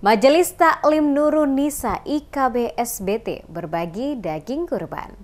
Majelis Taklim Nurun Nisa IKB-SBT berbagi daging kurban.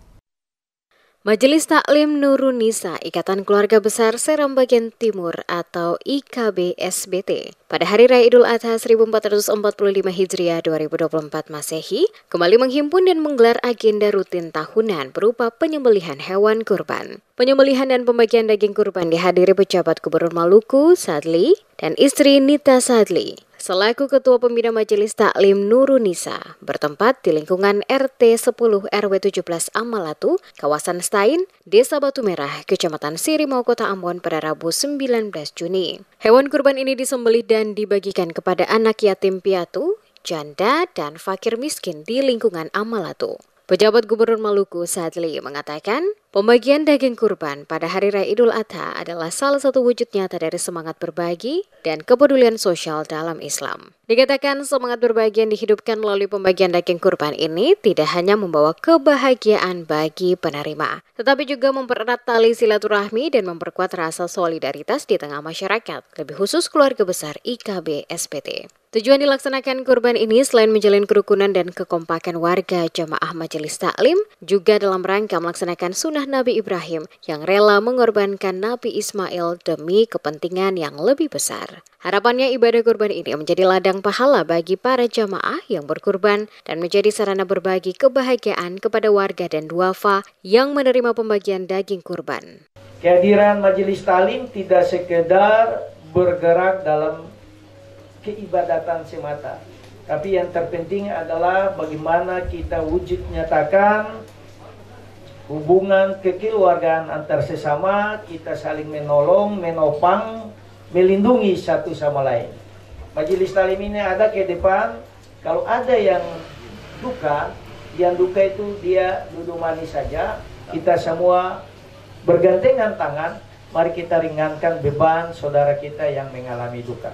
Majelis Taklim Nurun Nisa Ikatan Keluarga Besar Seram Bagian Timur atau IKB-SBT pada Hari Raya Idul Adha 1445 Hijriah 2024 Masehi kembali menghimpun dan menggelar agenda rutin tahunan berupa penyembelihan hewan kurban. Penyembelihan dan pembagian daging kurban dihadiri pejabat Gubernur Maluku, Sadli, dan istri Nita Sadli, selaku Ketua Pembina Majelis Taklim Nurun Nisa, bertempat di lingkungan RT 10 RW 17 Amalatu, kawasan Stain, Desa Batu Merah, Kecamatan Sirimau, Kota Ambon pada Rabu 19 Juni. Hewan kurban ini disembelih dan dibagikan kepada anak yatim piatu, janda, dan fakir miskin di lingkungan Amalatu. Pejabat Gubernur Maluku, Sadli, mengatakan pembagian daging kurban pada Hari Raya Idul Adha adalah salah satu wujud nyata dari semangat berbagi dan kepedulian sosial dalam Islam. Dikatakan semangat berbagi yang dihidupkan melalui pembagian daging kurban ini tidak hanya membawa kebahagiaan bagi penerima, tetapi juga mempererat tali silaturahmi dan memperkuat rasa solidaritas di tengah masyarakat, lebih khusus keluarga besar IKB-SBT. Tujuan dilaksanakan kurban ini selain menjalin kerukunan dan kekompakan warga jamaah Majelis Taklim, juga dalam rangka melaksanakan sunnah Nabi Ibrahim yang rela mengorbankan Nabi Ismail demi kepentingan yang lebih besar. Harapannya ibadah kurban ini menjadi ladang pahala bagi para jamaah yang berkurban dan menjadi sarana berbagi kebahagiaan kepada warga dan duafa yang menerima pembagian daging kurban. Kehadiran Majelis Taklim tidak sekedar bergerak dalam keibadatan semata, tapi yang terpenting adalah bagaimana kita wujud nyatakan hubungan kekeluargaan antar sesama, kita saling menolong, menopang, melindungi satu sama lain. Majelis Taklim ini ada ke depan, kalau ada yang duka itu dia duduk manis saja, kita semua bergandengan tangan, mari kita ringankan beban saudara kita yang mengalami duka.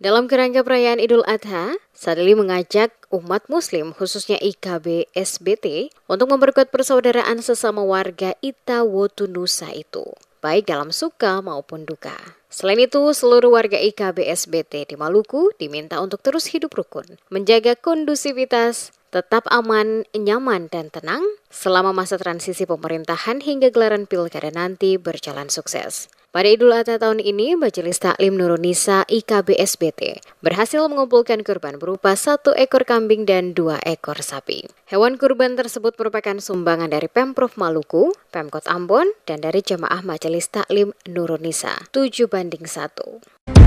Dalam kerangka perayaan Idul Adha, Sadli mengajak umat muslim khususnya IKB-SBT untuk memperkuat persaudaraan sesama warga Itawotunusa itu, baik dalam suka maupun duka. Selain itu, seluruh warga IKB-SBT di Maluku diminta untuk terus hidup rukun, menjaga kondusivitas, tetap aman, nyaman, dan tenang selama masa transisi pemerintahan hingga gelaran pilkada nanti berjalan sukses. Pada Idul Adha tahun ini, Majelis Taklim Nurun Nisa IKB-SBT berhasil mengumpulkan kurban berupa 1 ekor kambing dan 2 ekor sapi. Hewan kurban tersebut merupakan sumbangan dari Pemprov Maluku, Pemkot Ambon, dan dari jamaah Majelis Taklim Nurun Nisa 7:1.